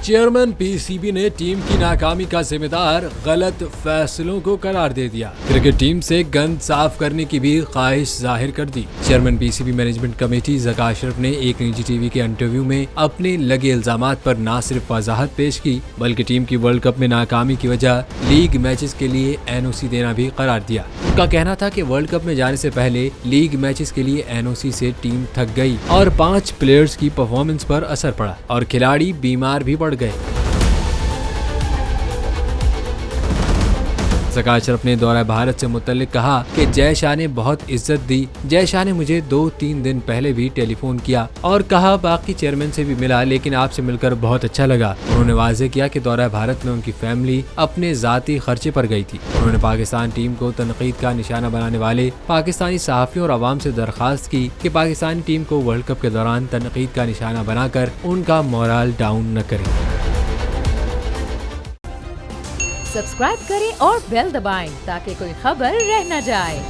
Chairman PCB ने team की नाकामी का जिम्मेदार गलत फैसलों को करार दे दिया। क्रिकेट टीम से गंद साफ करने की भी ख्वाहिश जाहिर कर दी। Chairman PCB management committee Zaka Ashraf ने एक निजी टीवी के इंटरव्यू में अपने लगे इल्जामात पर न सिर्फ वजाहत पेश की बल्कि टीम की वर्ल्ड कप में नाकामी की वजह लीग मैचेस के लिए एनओसी देना भी करार दिया। उनका कहना था कि वर्ल्ड कप में जाने से पहले लीग मैचेस के लिए एनओसी से टीम थक गई और 5 प्लेयर्स की परफॉर्मेंस पर असर पड़ा और खिलाड़ी बीमार भी पड़ गए। ज़का अशरफ ने दौरा भारत से मुतल्लिक कहा कि जय शाह ने बहुत इज्जत दी। जय शाह ने मुझे 2-3 दिन पहले भी टेलीफोन किया और कहा बाकी चेयरमैन से भी मिला, लेकिन आपसे मिलकर बहुत अच्छा लगा। उन्होंने वाज़ेह किया कि दौरा भारत में उनकी फैमिली अपने ज़ाती खर्चे पर गई थी। उन्होंने पाकिस्तान टीम को तनकीद का निशाना बनाने वाले पाकिस्तानी सहाफ़ियों और आवाम से दरख्वास्त की कि पाकिस्तानी टीम को वर्ल्ड कप के दौरान तनकीद का निशाना बनाकर उनका मोरल डाउन न करें। सब्सक्राइब करें और बेल दबाएं ताकि कोई खबर रह न जाए।